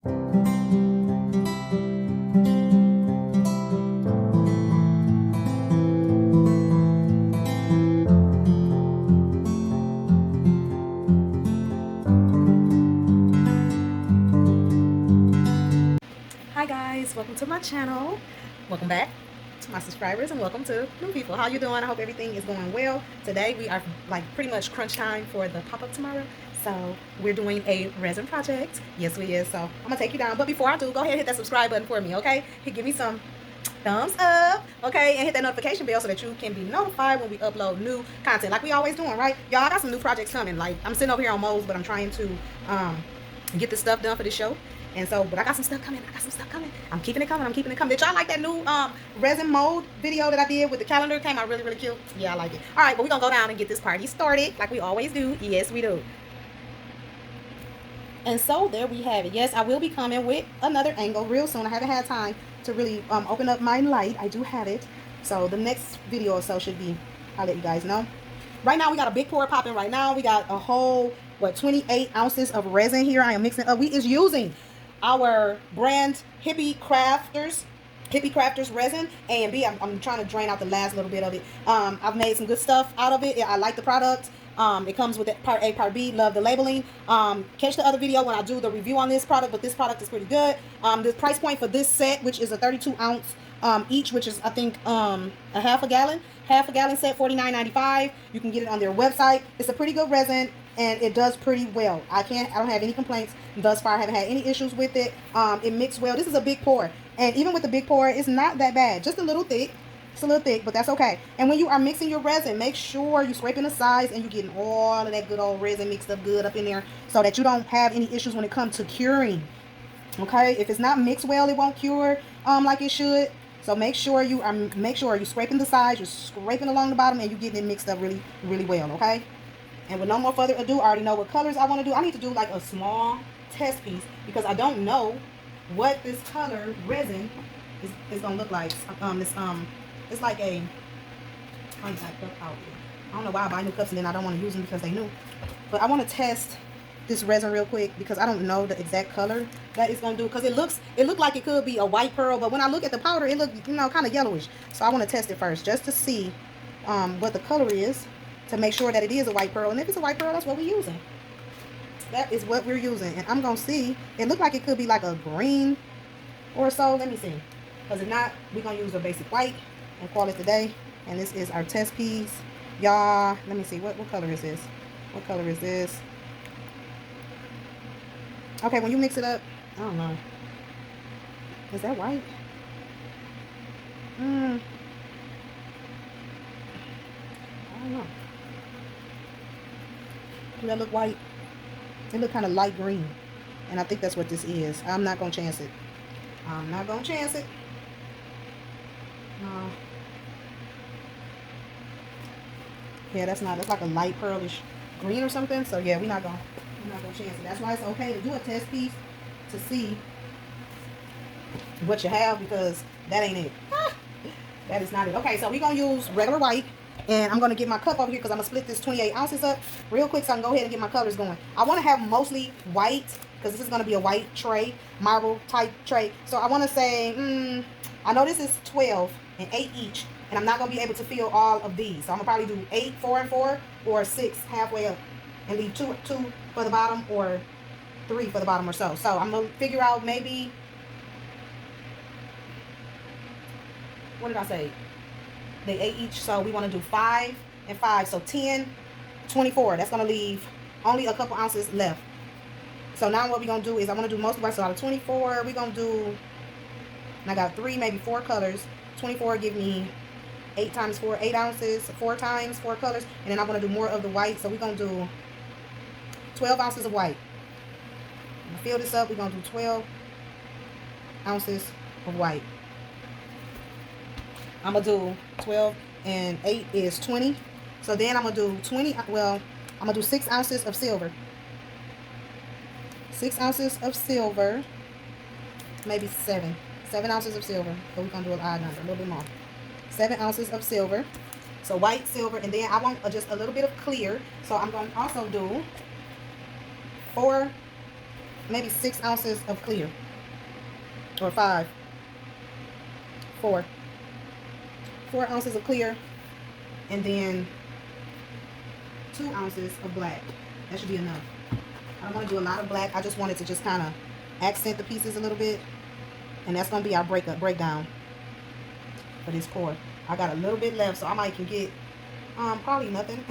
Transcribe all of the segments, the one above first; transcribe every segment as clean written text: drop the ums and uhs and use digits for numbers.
Hi guys, welcome to my channel. Welcome back to my subscribers and welcome to new people. How you doing? I hope everything is going well. Today we are like pretty much crunch time for the pop-up tomorrow. So we're doing a resin project. Yes we is. So I'm gonna take you down. But before I do, go ahead and hit that subscribe button for me, okay? Give me some thumbs up, okay? And hit that notification bell so that you can be notified when we upload new content like we always doing, right? Y'all, I got some new projects coming. Like I'm sitting over here on Mo's, but I'm trying to get this stuff done for this show. And so, but I got some stuff coming. I'm keeping it coming. Did y'all like that new resin mold video that I did with the calendar? It came out really, really cute. Yeah, I like it. All right, but we're going to go down and get this party started like we always do. Yes, we do. And so there we have it. Yes, I will be coming with another angle real soon. I haven't had time to really open up my light. I do have it. So the next video or so should be, I'll let you guys know. Right now, we got a big pour popping right now. We got a whole, 28 ounces of resin here. I am mixing up. We is using our brand Hippe Crafters resin A and B. I'm trying to drain out the last little bit of it. I've made some good stuff out of it. I like the product. It comes with part A, part B. Love the labeling. Catch the other video when I do the review on this product, but this product is pretty good. The price point for this set, which is a 32 ounce each, which is I think a half a gallon set, $49.95. You can get it on their website. It's a pretty good resin and it does pretty well. I don't have any complaints thus far. I haven't had any issues with it. It mixed well. This is a big pour, and even with the big pour, it's not that bad. Just a little thick. It's a little thick, but that's okay. And when you are mixing your resin, make sure you're scraping the sides and you're getting all of that good old resin mixed up good up in there so that you don't have any issues when it comes to curing. Okay, if it's not mixed well, it won't cure like it should. So make sure you're scraping the sides, you're scraping along the bottom, and you're getting it mixed up really, really well. Okay. And with no more further ado, I already know what colors I want to do. I need to do like a small test piece because I don't know what this color resin is gonna look like. It's like a contact cup out here. I don't know why I buy new cups and then I don't want to use them because they new. But I want to test this resin real quick because I don't know the exact color that it's gonna do, because it looked like it could be a white pearl, but when I look at the powder, it looked kind of yellowish. So I want to test it first just to see what the color is, to make sure that it is a white pearl. And if it's a white pearl, that's what we're using. That is what we're using. And I'm gonna see. It looked like it could be like a green or so. Let me see. Because if not, we're gonna use a basic white and call it the day. And this is our test piece. Y'all, let me see. What color is this? What color is this? Okay, when you mix it up, I don't know. Is that white? I don't know. Does that look white? It look kind of light green. And I think that's what this is. I'm not going to chance it. No. Yeah, that's like a light pearlish green or something. So yeah, we're not gonna chance it. That's why it's okay to do a test piece to see what you have, because that ain't it. That is not it. Okay, so we're gonna use regular white. And I'm going to get my cup over here because I'm going to split this 28 ounces up real quick so I can go ahead and get my colors going. I want to have mostly white because this is going to be a white tray, marble type tray. So I want to say, I know this is 12 and 8 each. And I'm not going to be able to fill all of these. So I'm going to probably do 8, 4 and 4, or 6 halfway up. And leave 2 for the bottom, or 3 for the bottom or so. So I'm going to figure out maybe, what did I say? They 8 each, so we want to do 5 and 5, so 10, 24. That's going to leave only a couple ounces left. So now what we're going to do is I want to do mostly white. So out of 24, we're going to do, and I got 3, maybe 4 colors. 24 give me 8 times 4, 8 ounces, 4 times 4 colors. And then I want to do more of the white, so we're going to do 12 ounces of white. I'm going to fill this up. We're going to do 12 ounces of white. I'm going to do 12 and 8 is 20. So then I'm going to do 20, well, I'm going to do 6 ounces of silver. 6 ounces of silver, maybe 7 ounces of silver. So we're going to do an odd number, a little bit more. 7 ounces of silver. So white, silver, and then I want just a little bit of clear. So I'm going to also do maybe 6 ounces of clear, or 5, 4 ounces of clear, and then 2 ounces of black. That should be enough. I don't want to do a lot of black. I just wanted to just kind of accent the pieces a little bit, and that's going to be our breakdown for this core. I got a little bit left, so I might can get probably nothing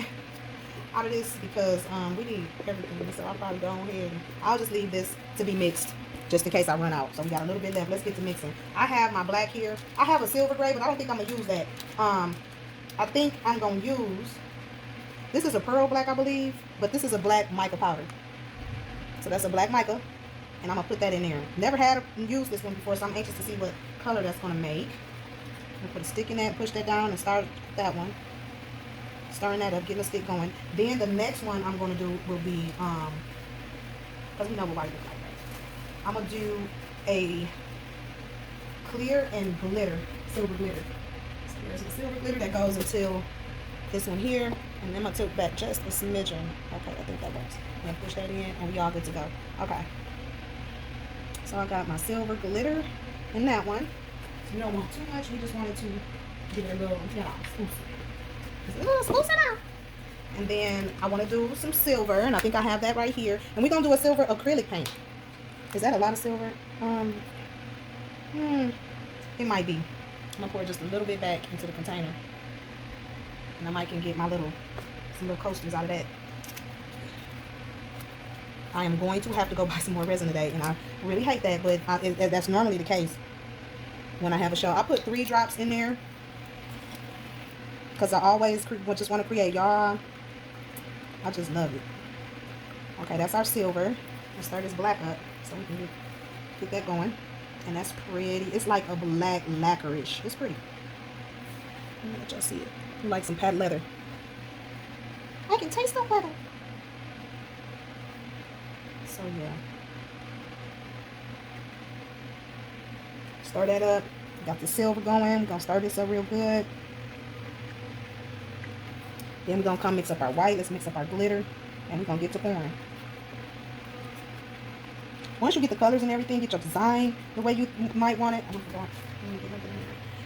out of this, because we need everything. So I'll probably go ahead and I'll just leave this to be mixed just in case I run out. So we got a little bit left. Let's get to mixing. I have my black here. I have a silver gray, but I don't think I'm gonna use that. I think I'm gonna use, this is a pearl black, I believe, but this is a black mica powder. So that's a black mica, and I'm gonna put that in there. Never had used this one before, so I'm anxious to see what color that's gonna make. I'm gonna put a stick in that, push that down, and start that one. Starting that up, getting a stick going. Then the next one I'm gonna do will be, because we know what white looks like, right? I'm gonna do a clear and glitter, silver glitter. So there's the silver glitter that goes until this one here, and then I'm gonna tilt back just a smidgen. Okay, I think that works. I'm gonna push that in, and we all good to go. Okay. So I got my silver glitter in that one. So we don't want too much. We just wanted to give it a little, you know, and then I want to do some silver, and I think I have that right here. And we're gonna do a silver acrylic paint. Is that a lot of silver? It might be. I'm gonna pour just a little bit back into the container, and I might can get my some little coasters out of that. I am going to have to go buy some more resin today, and I really hate that, but that's normally the case when I have a show. I put 3 drops in there, because I always just want to create, y'all. I just love it. Okay, that's our silver. Let's start this black up so we can get that going. And that's pretty. It's like a black lacquerish. It's pretty. Let me let y'all see it. Like some patent leather. I can taste the leather. So yeah. Start that up. Got the silver going. We're gonna start this up real good. Then we're going to come mix up our white. Let's mix up our glitter. And we're going to get to pouring. Once you get the colors and everything, get your design the way you might want it.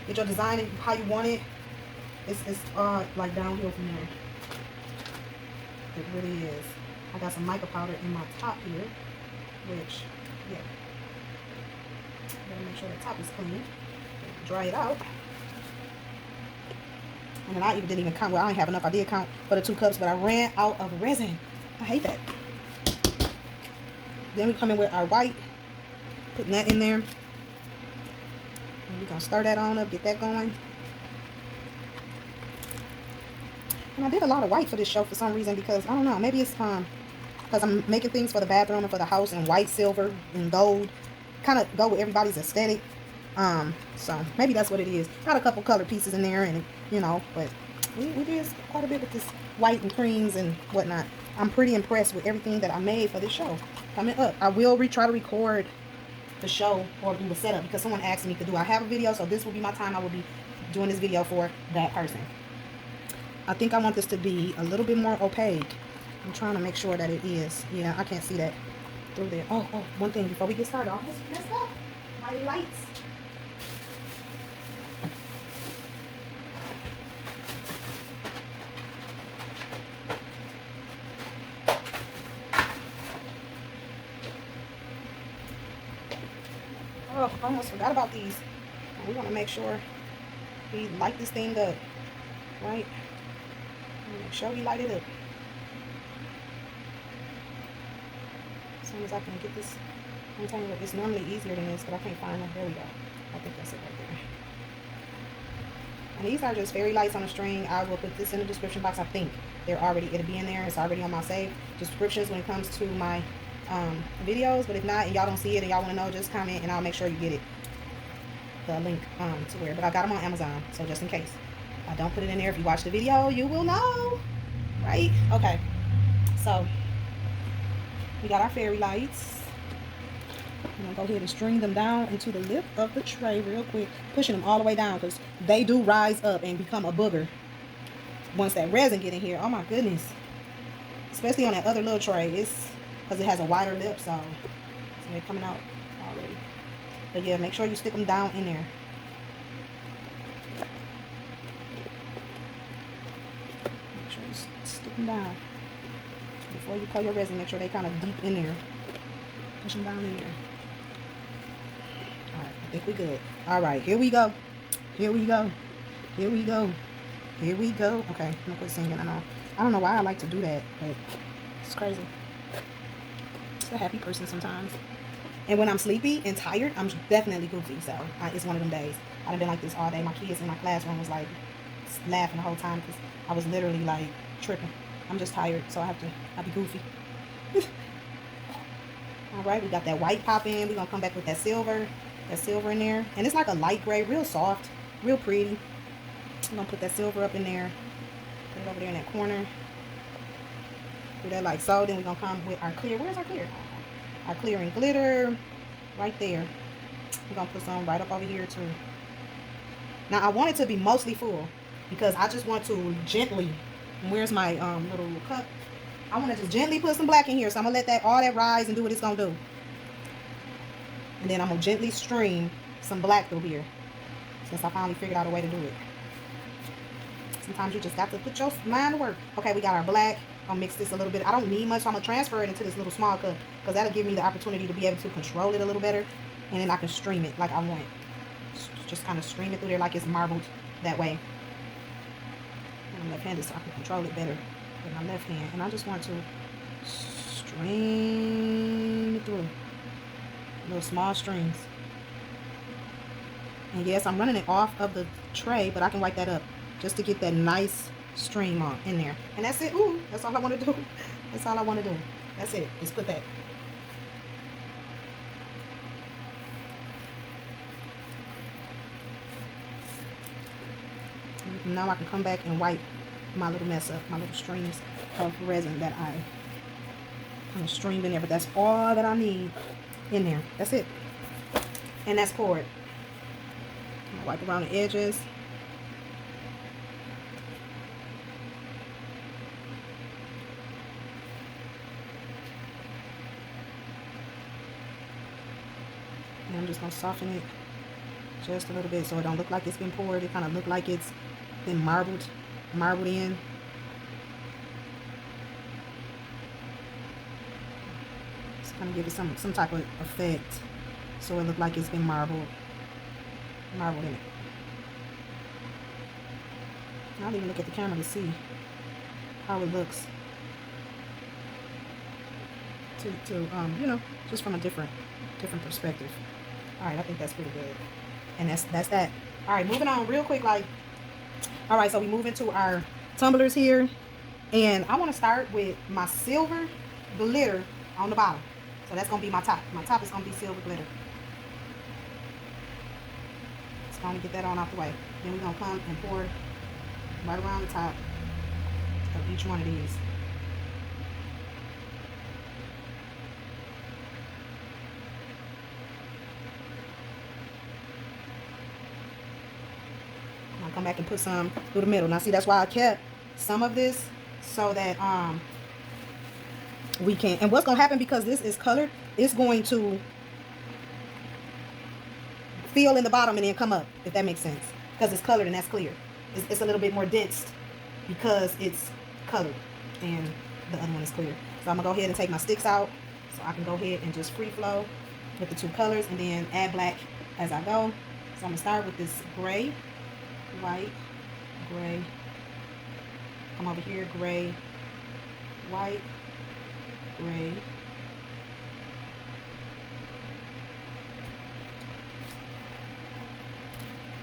Get your design and how you want it. It's like downhill from there. It really is. I got some mica powder in my top here. Which, yeah. Gotta make sure the top is clean. Dry it out. And then I didn't even count. Well, I didn't have enough. I did count for the 2 cups, but I ran out of resin. I hate that. Then we come in with our white. Putting that in there. And we're going to stir that on up. Get that going. And I did a lot of white for this show for some reason, because, I don't know. Maybe it's because I'm making things for the bathroom and for the house in white, silver, and gold. Kind of go with everybody's aesthetic. So maybe that's what it is. Got a couple color pieces in there, and you know, but we did quite a bit with this white and creams and whatnot. I'm pretty impressed with everything that I made for this show. Coming up, I will try to record the show or do the setup, because someone asked me to do I have a video, so this will be my time. I will be doing this video for that person. I think I want this to be a little bit more opaque. I'm trying to make sure that it is. Yeah, I can't see that through there. Oh, one thing before we get started. I almost messed up my lights. Oh, I almost forgot about these. We want to make sure we light this thing up, right? Make sure we light it up. As soon as I can get this, I'm telling you, it's normally easier than this, but I can't find them. There we go. I think that's it right there. And these are just fairy lights on a string. I will put this in the description box. I think it'll be in there. It's already on my save descriptions when it comes to my videos. But if not, and y'all don't see it and y'all want to know, just comment and I'll make sure you get it, the link to where. But I got them on Amazon, so just in case I don't put it in there, if you watch the video, you will know, right? Okay, so we got our fairy lights. I'm gonna go ahead and string them down into the lip of the tray real quick, pushing them all the way down, because they do rise up and become a booger once that resin get in here. Oh my goodness, especially on that other little tray. It's because it has a wider lip, so So they're coming out already. But yeah, make sure you stick them down in there. Make sure you stick them down. Before you pour your resin, make sure they kind of deep in there. Push them down in there. Alright, I think we're good. Alright, here we go. Here we go. Here we go. Here we go. Okay, I'm gonna quit singing. I don't know why I like to do that, but it's crazy. It's a happy person sometimes. And when I'm sleepy and tired, I'm definitely goofy. So it's one of them days. I've been like this all day. My kids in my classroom was like laughing the whole time because I was literally like tripping. I'm just tired, so I'll be goofy. All right, we got that white pop in. We're gonna come back with that silver in there, and it's like a light gray, real soft, real pretty. I'm gonna put that silver up in there, put it over there in that corner. Do that like so. Then we're gonna come with our clear. Where's our clear? Our clear and glitter right there. We're gonna put some right up over here too. Now I want it to be mostly full because I just want to gently. Where's my little cup? I want to just gently put some black in here. So I'm gonna let all that rise and do what it's gonna do. And then I'm gonna gently stream some black through here. Since I finally figured out a way to do it. Sometimes you just got to put your mind to work. Okay, we got our black. I'll mix this a little bit. I don't need much, so I'm gonna transfer it into this little small cup because that'll give me the opportunity to be able to control it a little better, and then I can stream it like I want. Just kind of stream it through there like it's marbled that way. I'm left-handed, so I can control it better with my left hand, and I just want to stream it through little small streams. And yes, I'm running it off of the tray, but I can wipe that up just to get that nice stream on in there. And that's it. Ooh, that's all I want to do. That's all I want to do. That's it. Just put that. And now I can come back and wipe my little mess up, my little streams of resin that I kind of streamed in there. But that's all that I need in there. That's it. And that's poured. I'm gonna wipe around the edges. And I'm just gonna soften it just a little bit so it don't look like it's been poured. It kind of look like it's been marbled in. Just kind of give it some type of effect so it look like it's been marbled in it. I'll even look at the camera to see how it looks. To you know, just from a different perspective. All right, I think that's pretty good. And that's that. All right, moving on real quick. All right, so we move into our tumblers here, and I want to start with my silver glitter on the bottom. So that's gonna be my top. My top is gonna be silver glitter. Just gonna get that on out the way. Then we're gonna come and pour right around the top of each one of these. Come back and put some through the middle. Now see, that's why I kept some of this so that we can, and what's gonna happen because this is colored, it's going to feel in the bottom and then come up, if that makes sense, because it's colored and that's clear. It's a little bit more dense because it's colored and the other one is clear. So I'm gonna go ahead and take my sticks out so I can go ahead and just free flow with the two colors and then add black as I go. So I'm gonna start with this gray, white, gray, come over here, gray, white, gray,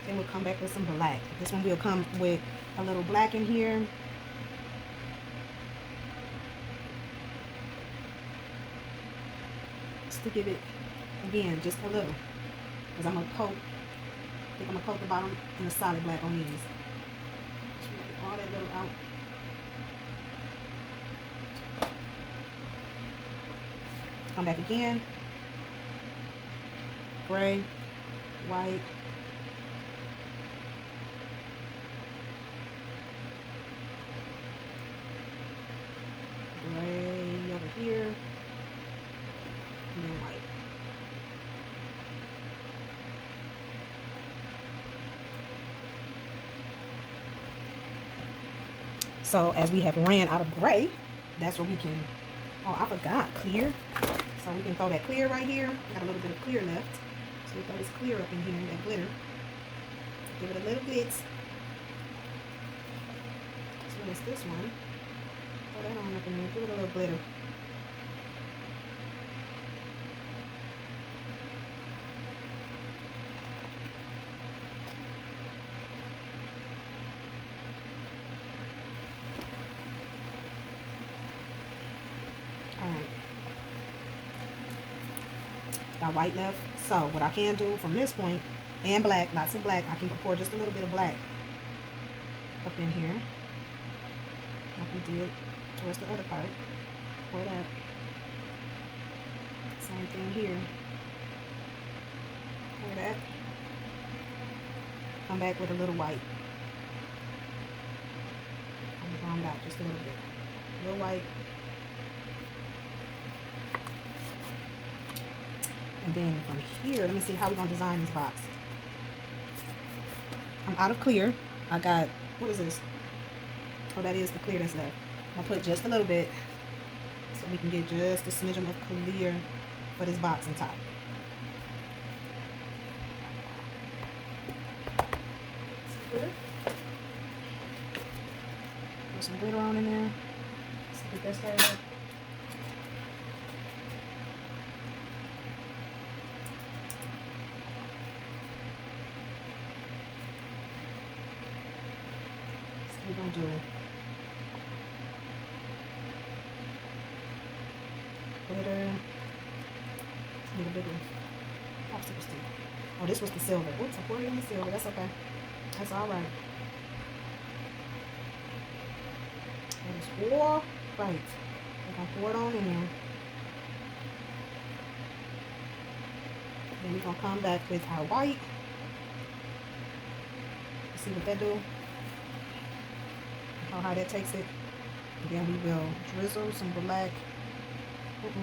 then we'll come back with some black. This one will come with a little black in here. Just to give it, again, just a little, because I'm gonna coat. I think I'm gonna coat the bottom in a solid black on these. Just get all that little out. Come back again. Gray, white, gray over here, and then white. So as we have ran out of gray, that's where we can, oh, I forgot, clear. So we can throw that clear right here. Got a little bit of clear left. So we throw this clear up in here, that glitter. Give it a little glitz. So it's this one. Throw that on up in there. Give it a little glitter. Alright. Got white left. So what I can do from this point, and black, lots of black, I can pour just a little bit of black up in here. Like we did towards the other part. Pour that. Same thing here. Pour that. Come back with a little white. I'm round out just a little bit. A little white. And then from here, let me see how we're going to design this box. I'm out of clear. I got, what is this? Oh, that is the clear that's left. I'll put just a little bit so we can get just a smidgen of clear for this box on top. Put some glitter on in there. Let's get that started up. We're going to do glitter, a little bigger popsicle stick. Oh, this was the silver. Oops, I poured it in the silver. That's okay. That's all right. That is all right. We're going to pour it on in there. Then we're going to come back with our white. See what that do. How that takes it. And then we will drizzle some black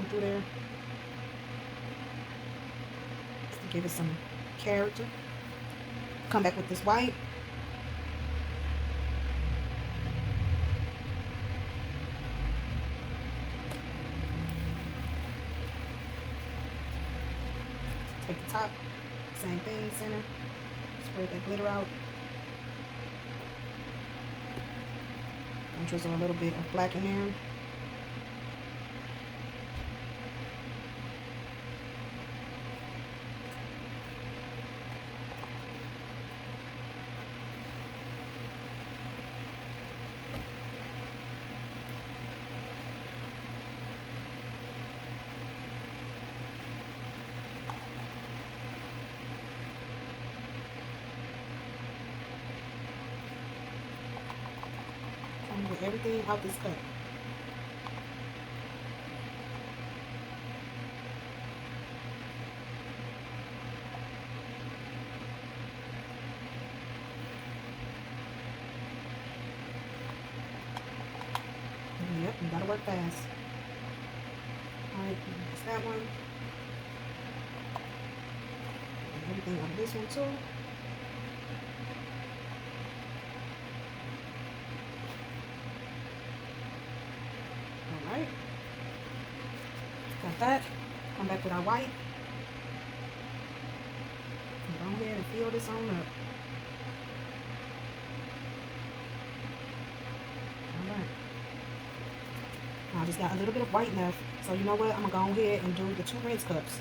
through there just to give it some character. Come back with this white. Take the top, same thing, center. Spread that glitter out. And drizzle a little bit of black in there. Get everything out this cup. Yep, you gotta work fast. Alright, that's that one. Get everything out of this one too. Alright. Got that. Come back with our white. Go ahead and fill this on up. Alright. I just got a little bit of white left. So you know what? I'm going to go ahead and do the 2 rinse cups.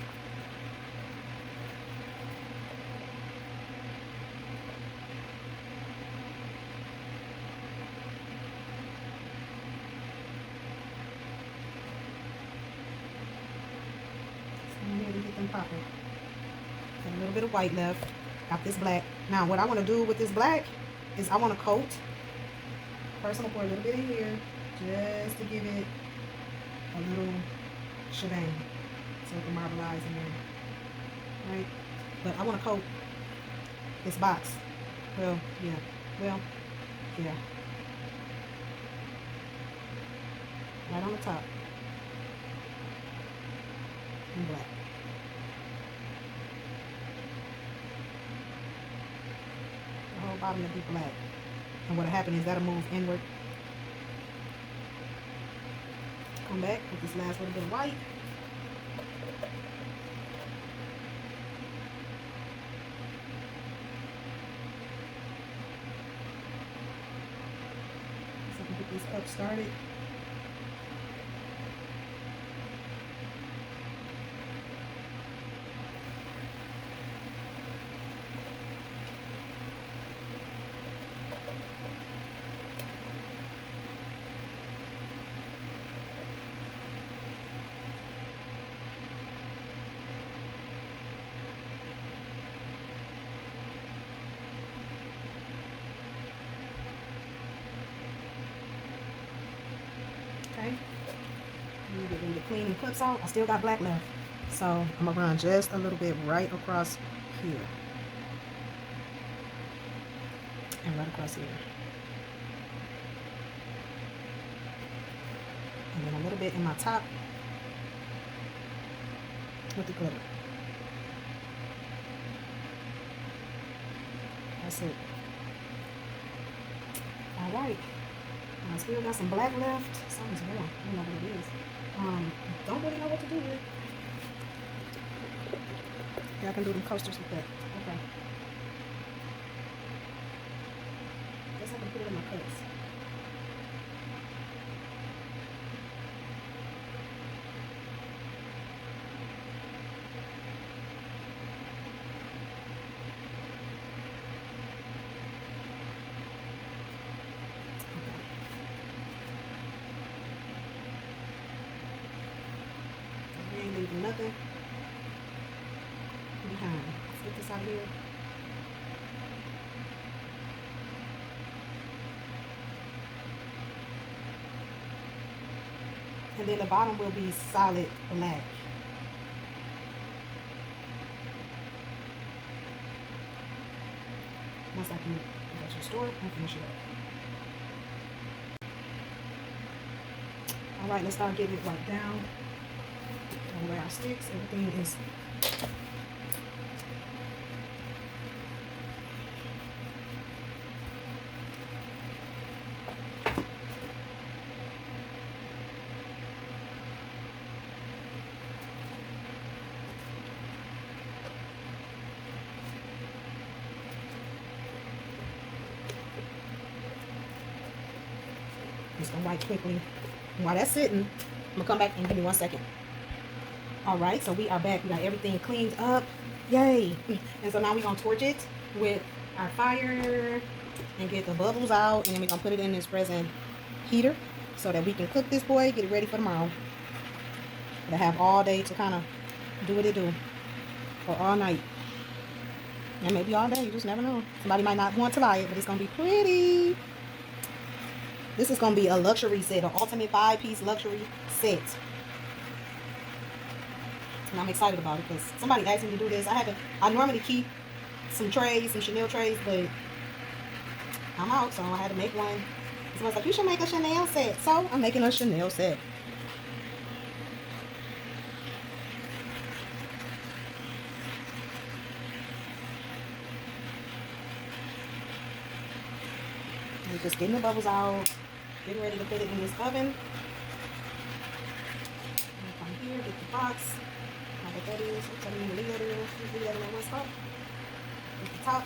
Get them popping. Got a little bit of white left. Got this black. Now what I want to do with this black is I want to coat. First I'm going to pour a little bit in here just to give it a little shebang so it can marbleize in there. Right? But I want to coat this box. Well, yeah. Right on the top. In black. The whole bottom will be black. And what'll happen is that'll move inward Come back with this last little bit of white. So I can get this cup started. Okay, when the cleaning clips out, I still got black left, so I'm gonna run just a little bit right across here and right across here, and then a little bit in my top with the glitter. That's it. All right. I still got some black left. Something's wrong. I don't know what it is. Don't really know what to do with it. Yeah, I can do them coasters with that. Okay. Guess I can put it in my cups. Nothing behind. Let's get this out here. And then the bottom will be solid black. Once I can get your store and finish it up. Alright, let's start getting it right down. Where our sticks, everything is just gonna wipe quickly. And while that's sitting, I'm gonna come back and give me 1 second. Alright, so we are back. We got everything cleaned up. Yay! And so now we're going to torch it with our fire and get the bubbles out. And then we're going to put it in this resin heater so that we can cook this boy, get it ready for tomorrow. But I have all day to kind of do what it do. Or all night. And maybe all day. You just never know. Somebody might not want to buy it, but it's going to be pretty. This is going to be a luxury set. An ultimate 5-piece luxury set. And I'm excited about it because somebody asked me to do this. I normally keep some trays, some Chanel trays, but I'm out, so I had to make one. Somebody's like, you should make a Chanel set. So I'm making a Chanel set. And just getting the bubbles out, getting ready to put it in this oven. Come here, get the box. What that is, tell me leave that in there. Just leave that in that one spot. At the top.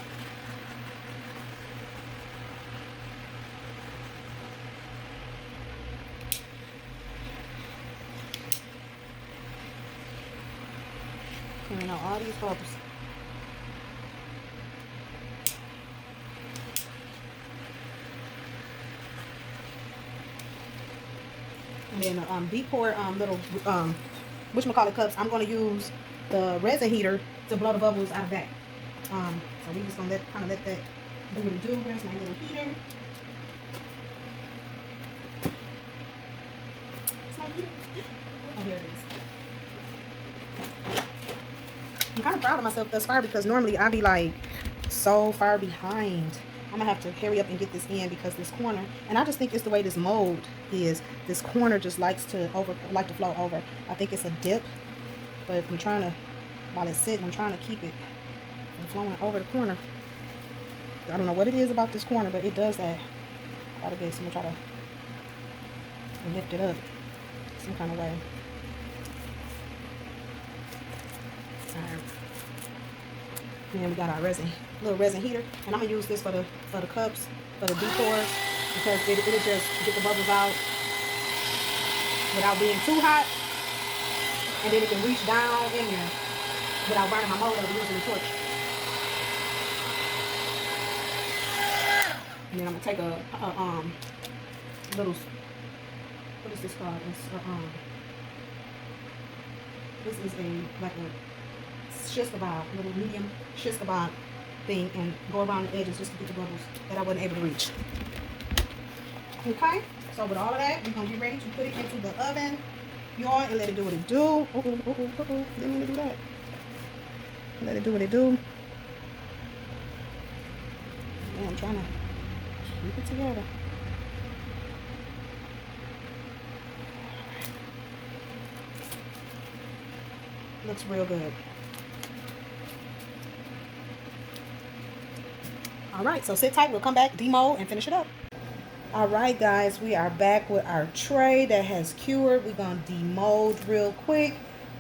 Cleaning out all these bubbles. And then decor little whatchamacallit cups, I'm going to use the resin heater to blow the bubbles out of that. So we're just going to kind of let that do what it do. Where's my little heater? It's not here. Oh, here it is. I'm kind of proud of myself thus far because normally I'd be like so far behind. I'm going to have to hurry up and get this in because this corner, and I just think it's the way this mold is. This corner just likes to flow over. I think it's a dip, but I'm trying to, while it's sitting, I'm trying to keep it from flowing over the corner. I don't know what it is about this corner, but it does that quite a bit. So I'm going to try to lift it up some kind of way. Alright. And we got our little resin heater. And I'm gonna use this for the cups, for the decors, because it'll just get the bubbles out without being too hot. And then it can reach down in there without burning my mold or using the torch. And then I'm gonna take a little, what is this called? It's this is like a shish kebab, a little medium shish kebab thing, and go around the edges just to get the bubbles that I wasn't able to reach. Okay, so with all of that, we're gonna get ready to put it into the oven, y'all, and let it do what it do. Didn't mean to do that. Let it do what it do. Yeah, I'm trying to keep it together. Looks real good. All right, so sit tight. We'll come back, demold, and finish it up. All right, guys, we are back with our tray that has cured. We're going to demold real quick,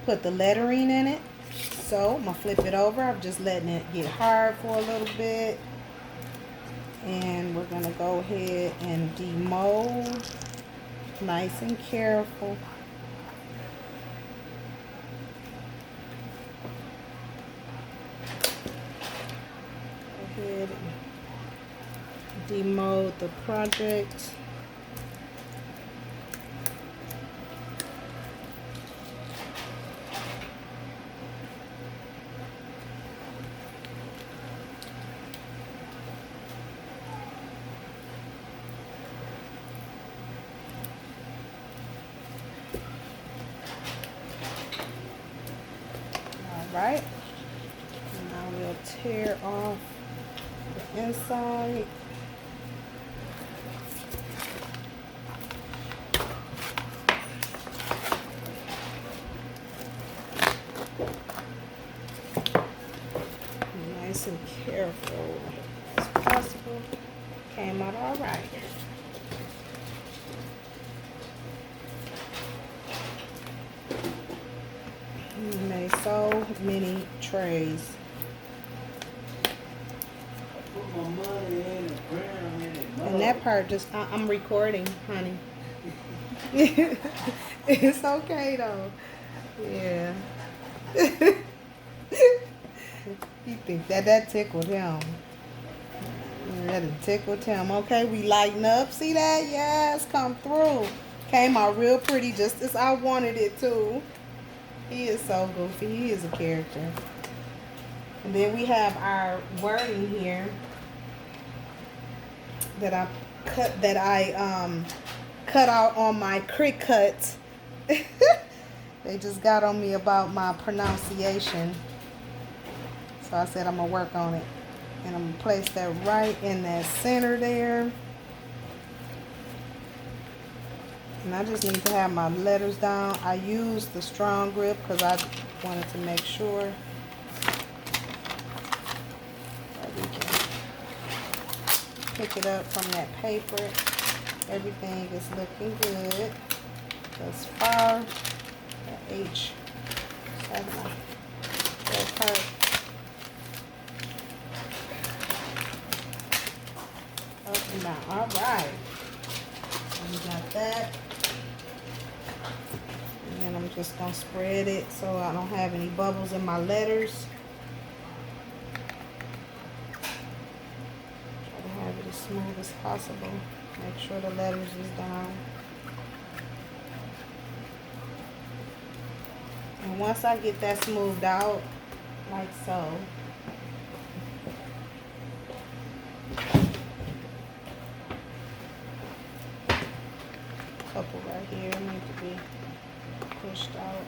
put the lettering in it. So I'm going to flip it over. I'm just letting it get hard for a little bit. And we're going to go ahead and demold nice and careful. Go ahead and demold the project. Right, and now we'll tear off the inside. Nice and careful as possible. Came out all right. Made so many trays. And that part just, I'm recording, honey. It's okay though. Yeah. He think that tickled him. That tickled him. Okay, we lighten up. See that? Yes, come through. Came out real pretty, just as I wanted it to. He is so goofy. He is a character. And then we have our wording here that I cut out on my Cricut. They just got on me about my pronunciation. So I said I'm gonna work on it. And I'm gonna place that right in that center there. And I just need to have my letters down. I used the strong grip because I wanted to make sure that we can pick it up from that paper. Everything is looking good thus far. The H. That part. Up and down. All right. So we got that. And I'm just going to spread it so I don't have any bubbles in my letters. Try to have it as smooth as possible. Make sure the letters is down. And once I get that smoothed out, like so, couple right here need to be pushed out.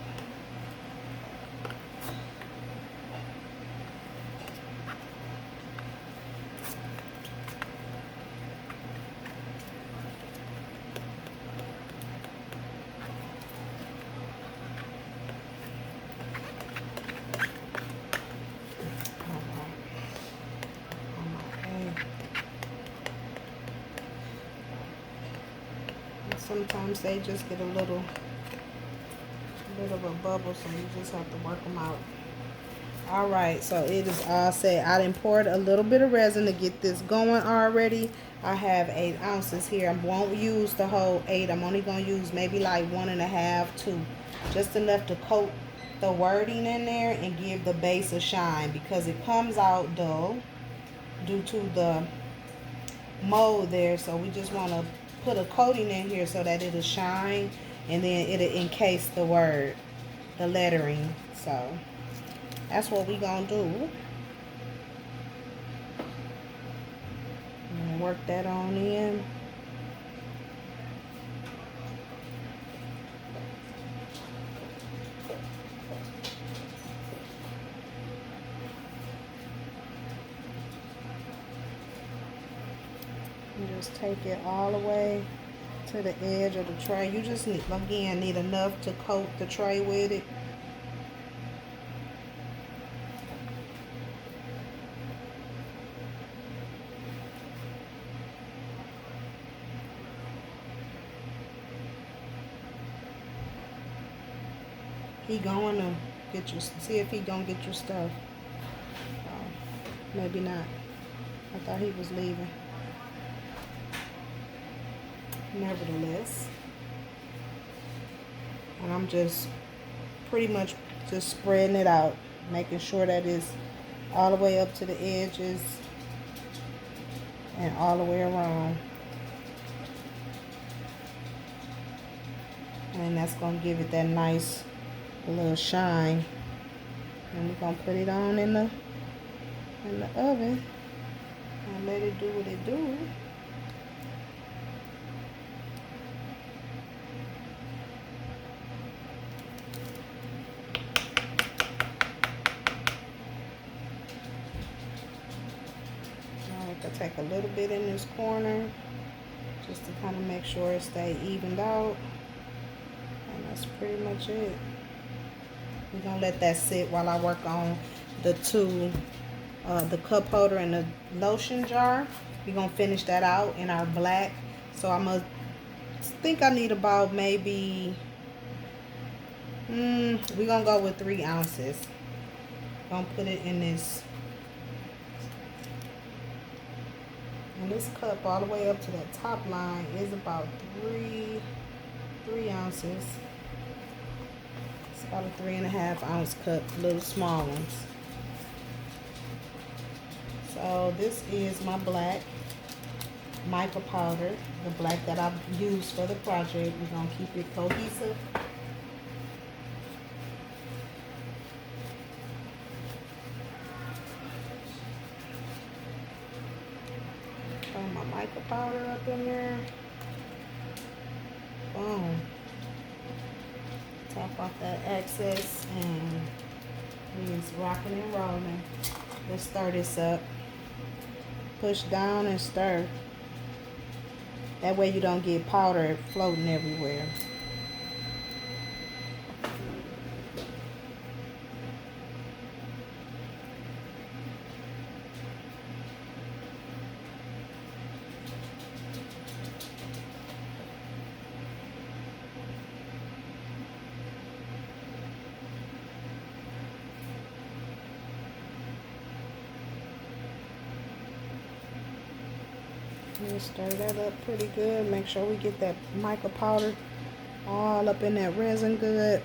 Sometimes they just get a little bit of a bubble, so you just have to work them out. All right, so it is all set. I done poured a little bit of resin to get this going already. I have 8 ounces here. I won't use the whole 8. I'm only going to use maybe like 1.5, 2. Just enough to coat the wording in there and give the base a shine, because it comes out dull due to the mold there. So we just want to put a coating in here so that it'll shine, and then it'll encase the word, the lettering. So that's what we gonna do. I'm gonna work that on in. And just take it all the way to the edge of the tray. You just need, again, need enough to coat the tray with it. He going to get your, see if he gonna get your stuff. Maybe not. I thought he was leaving. Nevertheless, and I'm just pretty much just spreading it out, making sure that it's all the way up to the edges and all the way around. And that's gonna give it that nice little shine. And we're gonna put it on in the oven and let it do what it do. I take a little bit in this corner just to kind of make sure it stay evened out, and that's pretty much it. We're gonna let that sit while I work on the two, the cup holder and the lotion jar. We're gonna finish that out in our black. So I'm gonna think I need about maybe we're gonna go with 3 ounces. Gonna put it in this cup all the way up to that top line is about 3 ounces. It's about a 3.5 ounce cup, little small ones. So this is my black mica powder, the black that I've used for the project. We're gonna keep it cohesive. Throw my mica powder up in there. Boom. Tap off that excess, and we just rocking and rolling. Let's stir this up. Push down and stir. That way you don't get powder floating everywhere. Stir that up pretty good. Make sure we get that mica powder all up in that resin good.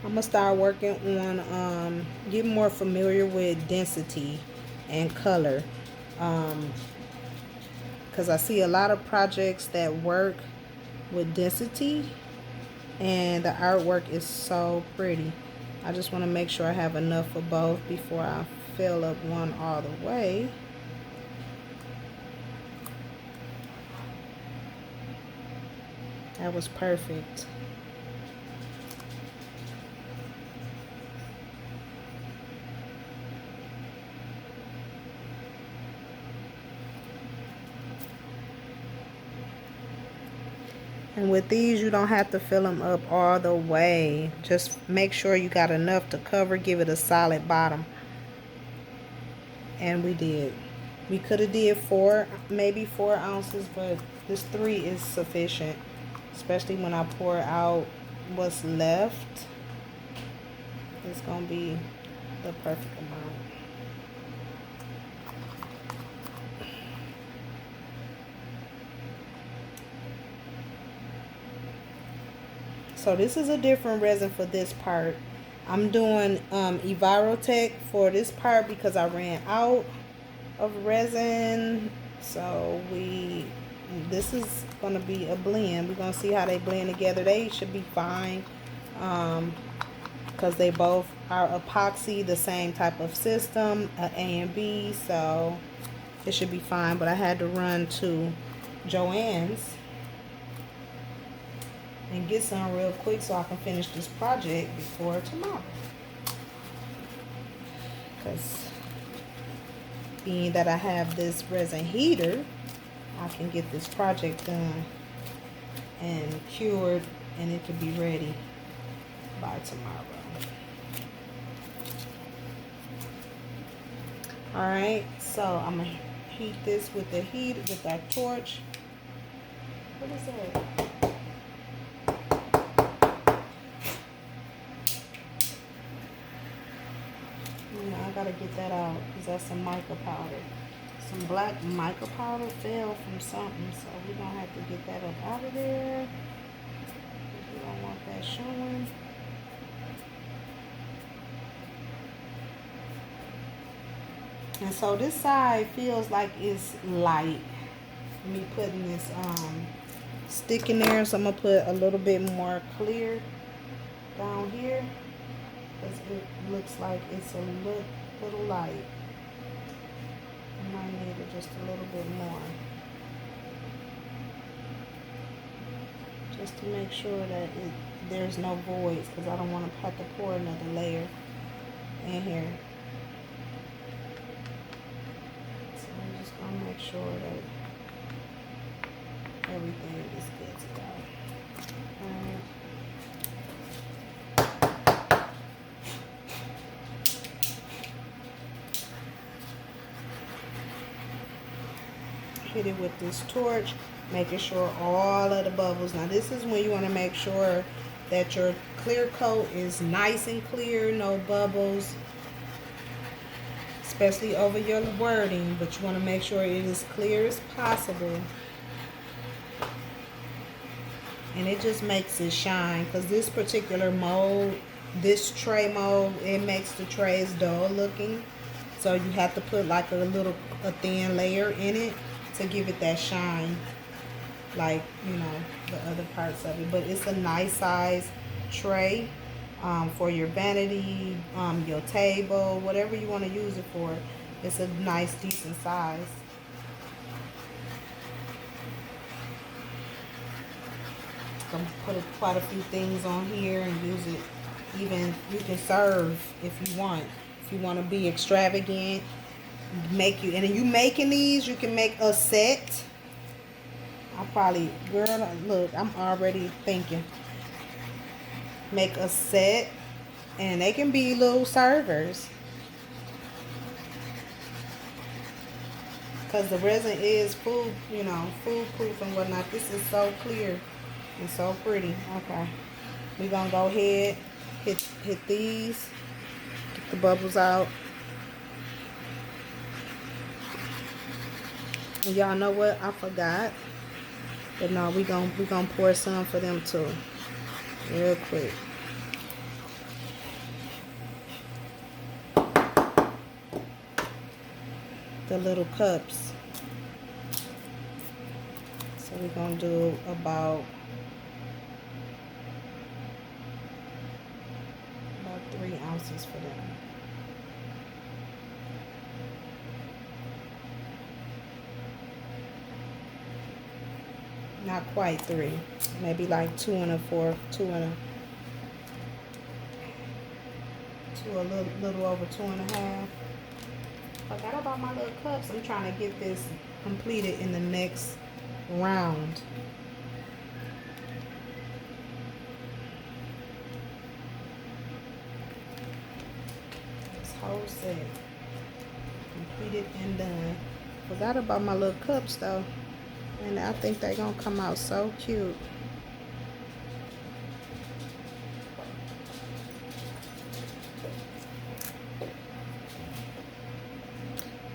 I'm gonna start working on getting more familiar with density and color, because I see a lot of projects that work with density and the artwork is so pretty. I just want to make sure I have enough of both before I fill up one all the way. That was perfect. And with these, you don't have to fill them up all the way. Just make sure you got enough to cover, give it a solid bottom. And we did. We could have did maybe 4 ounces, but This 3 is sufficient, especially when I pour out what's left. It's gonna be the perfect amount. So this is a different resin for this part. I'm doing Envirotek for this part because I ran out of resin. So this is gonna be a blend. We're gonna see how they blend together. They should be fine because they both are epoxy, the same type of system, A and B, so it should be fine. But I had to run to Joann's and get some real quick so I can finish this project before tomorrow. Because being that I have this resin heater, I can get this project done and cured, and it can be ready by tomorrow. Alright, so I'm going to heat this with the heat, with that torch. What is that? I gotta get that out because that's some mica powder. Some black mica powder fell from something, so we're gonna have to get that up out of there. We don't want that showing. And so this side feels like it's light. Me putting this stick in there, so I'm gonna put a little bit more clear down here because it looks like it's a little light. I might need it just a little bit more, just to make sure that there's no voids, because I don't want to have to pour another layer in here. So I'm just gonna make sure that everything is good to go. Alright. Hit it with this torch, making sure all of the bubbles. Now this is when you want to make sure that your clear coat is nice and clear, no bubbles, especially over your wording, but you want to make sure it is as clear as possible. And it just makes it shine, because this particular mold, this tray mold, it makes the trays dull looking, so you have to put like a thin layer in it to give it that shine, like, you know, the other parts of it. But it's a nice size tray for your vanity, your table, whatever you want to use it for. It's a nice, decent size. I'm gonna put quite a few things on here and use it. Even you can serve if you want. If you want to be extravagant, and you making these, you can make a set. I probably, girl, look, I'm already thinking. Make a set, and they can be little servers. Because the resin is food, you know, foolproof and whatnot. This is so clear and so pretty. Okay, we're gonna go ahead, hit these, get the bubbles out. And y'all know what? I forgot. But no, we gonna pour some for them too. Real quick. The little cups. So we're gonna do about 3 ounces for them. Not quite 3, maybe like 2 1/4, a little over 2 1/2. Forgot about my little cups. I'm trying to get this completed in the next round. This whole set completed and done. Forgot about my little cups though. And I think they're gonna come out so cute.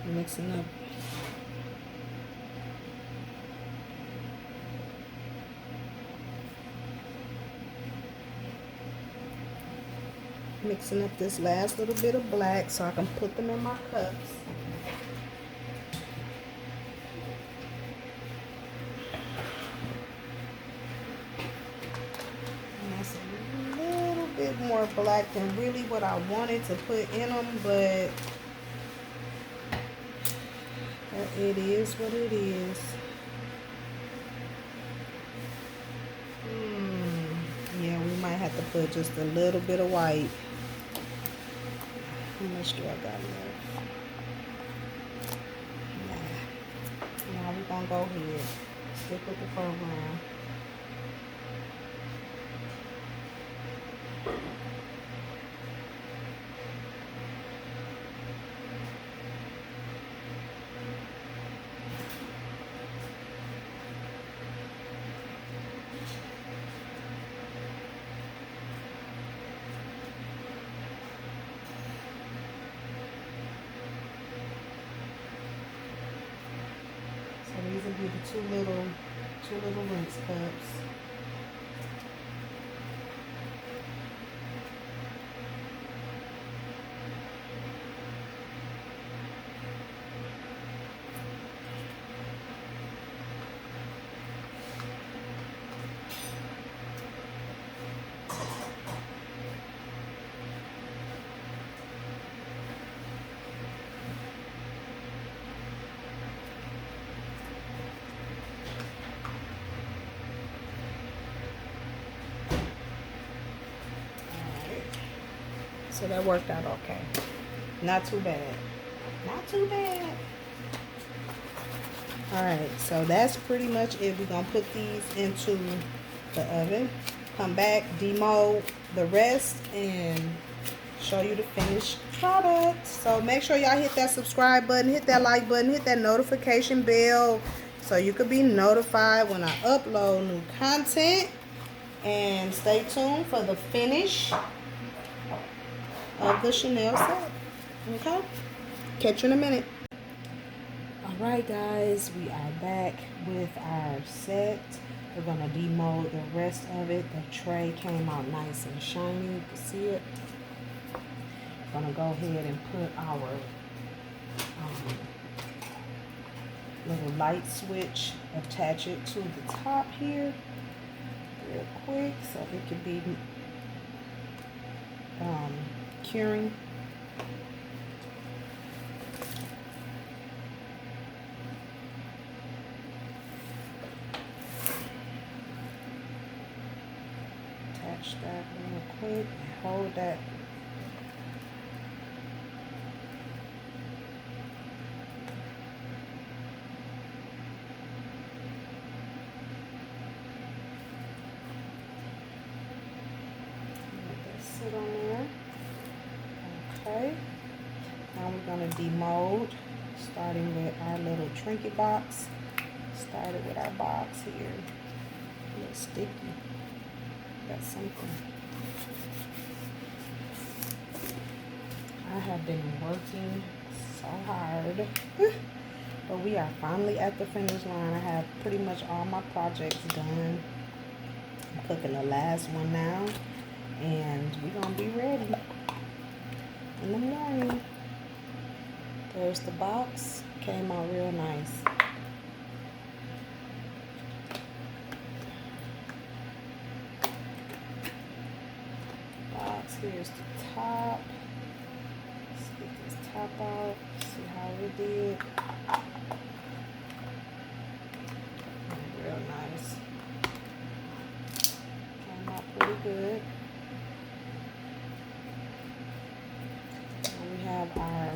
Mixing up. Mixing up this last little bit of black so I can put them in my cups. And that's a little bit more black than really what I wanted to put in them, but it is what it is. Yeah, we might have to put just a little bit of white. How much do I got left? Nah. Now we're gonna go ahead. Stick with the program. These will be the two little rinse cups. So that worked out okay. Not too bad. Not too bad. Alright, so that's pretty much it. We're going to put these into the oven. Come back, demold the rest, and show you the finished product. So make sure y'all hit that subscribe button, hit that like button, hit that notification bell so you could be notified when I upload new content. And stay tuned for the finish of the Chanel set. Okay? Catch you in a minute. Alright guys, we are back with our set. We're going to demold the rest of it. The tray came out nice and shiny. You can see it. I'm going to go ahead and put our little light switch, attach it to the top here real quick so it can be curing. Attach that real quick and hold that. Let that sit on there. Okay, now we're going to demold, starting with our little trinket box. Started with our box here. A little sticky. Got something. I have been working so hard, but we are finally at the finish line. I have pretty much all my projects done. I'm cooking the last one now, and we're going to be ready in the morning. There's the box. Came out real nice. Box, here's the top. Let's get this top out. See how we did. Real nice. Came out pretty good. We have our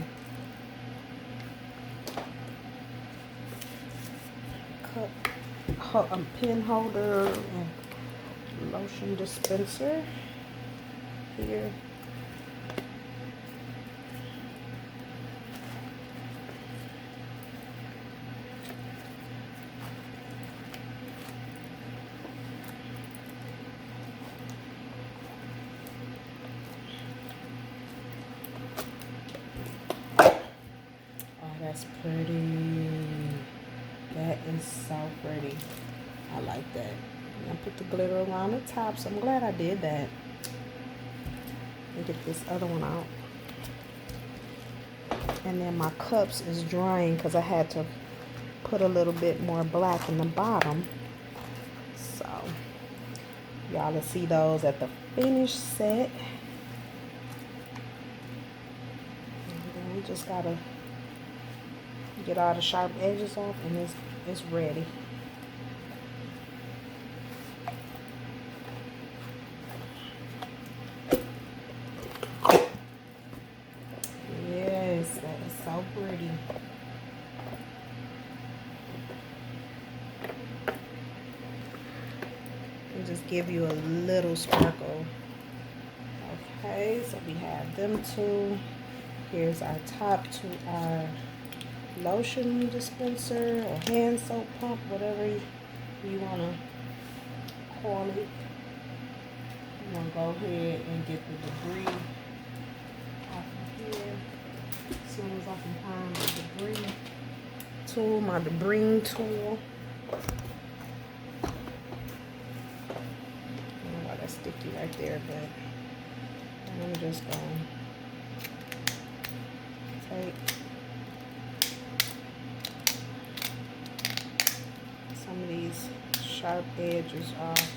cup, pen holder and lotion dispenser here. That's pretty. That is so pretty. I like that. And I put the glitter around the top, so I'm glad I did that. Let me get this other one out. And then my cups is drying because I had to put a little bit more black in the bottom. So y'all will see those at the finished set. And then we just gotta get all the sharp edges off, and it's ready. Yes, that is so pretty. And just give you a little sparkle. Okay, so we have them two. Here's our top to our lotion dispenser or hand soap pump, whatever you want to call it. I'm going to go ahead and get the debris off of here as soon as I can find the debris tool, my debris tool. I don't know why that's sticky right there, but I'm just going to take some of these sharp edges off.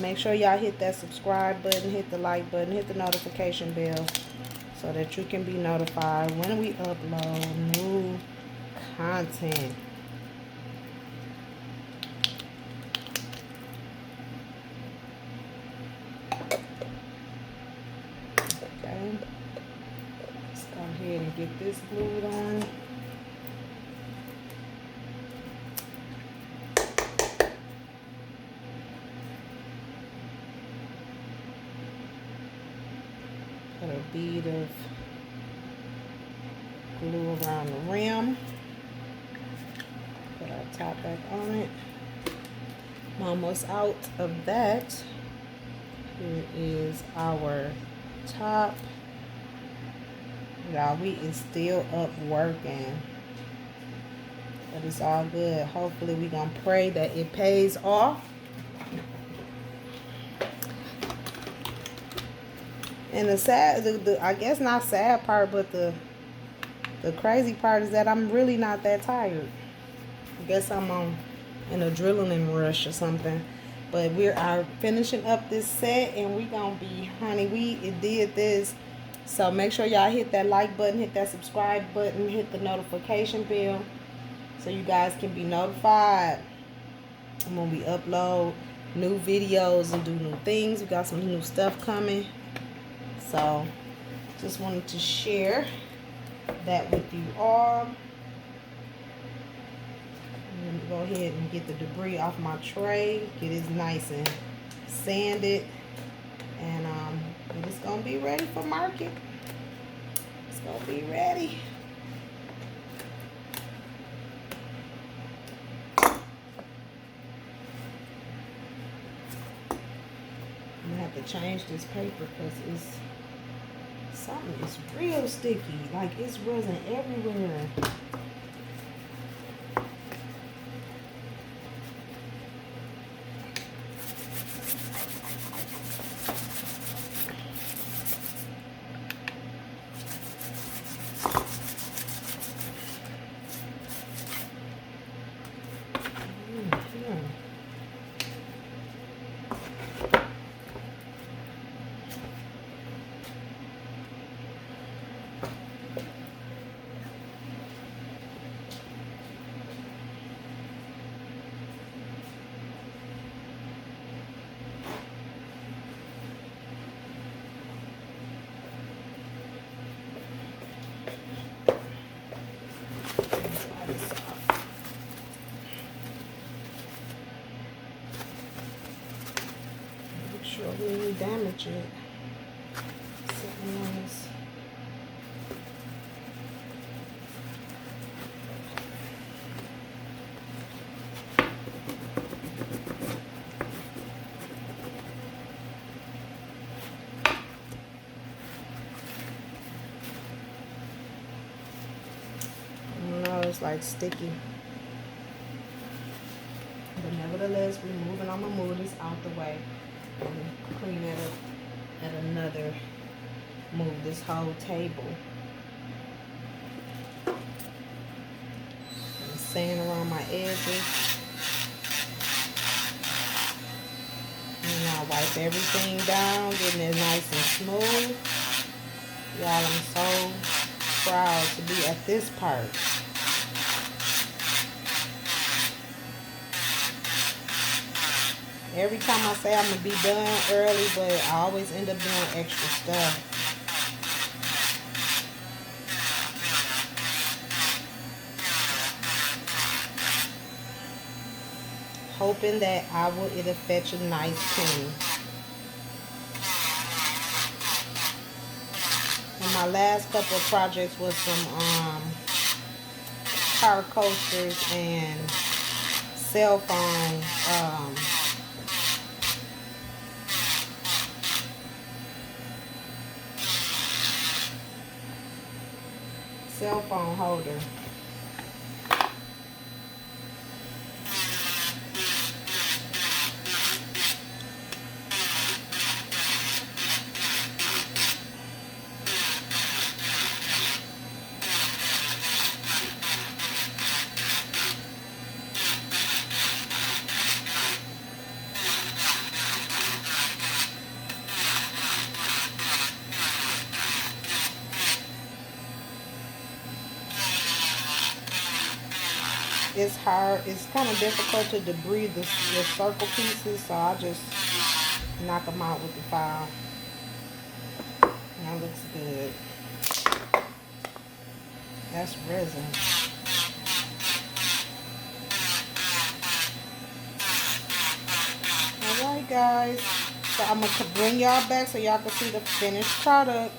Make sure y'all hit that subscribe button, hit the like button, hit the notification bell so that you can be notified when we upload new content. Okay. Let's go ahead and get this glued on. Put a bead of glue around the rim. Put our top back on it. I'm almost out of that. Here is our top. Y'all, we is still up working. But it's all good. Hopefully we're going to pray that it pays off. And the sad, I guess not sad part, but the crazy part is that I'm really not that tired. I guess I'm on an adrenaline rush or something. But we are finishing up this set, and we gonna be, honey, we did this. So make sure y'all hit that like button, hit that subscribe button, hit the notification bell so you guys can be notified when we upload new videos and do new things. We got some new stuff coming. So just wanted to share that with you all. I'm going to go ahead and get the debris off my tray, get it nice and sanded, and it's going to be ready for market. It's going to be ready. I'm going to have to change this paper because something is real sticky. Like, it's resin everywhere. Make sure we didn't damage it. Something else. like sticky. But nevertheless, we're moving. I'm gonna move this out the way and clean it up at another. Move this whole table. And sand around my edges. And I wipe everything down, getting it nice and smooth. Y'all, I'm so proud to be at this part. Every time I say I'm going to be done early, but I always end up doing extra stuff. Hoping that it'll fetch a nice clean. And my last couple of projects was some car coasters and cell phone holder. It's hard, it's kind of difficult to debride the circle pieces, so I just knock them out with the file. That looks good. That's resin. Alright guys, so I'm going to bring y'all back so y'all can see the finished product.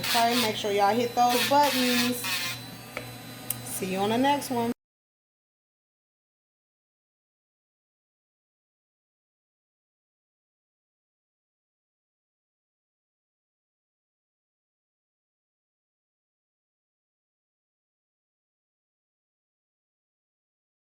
Okay, make sure y'all hit those buttons. See you on the next one.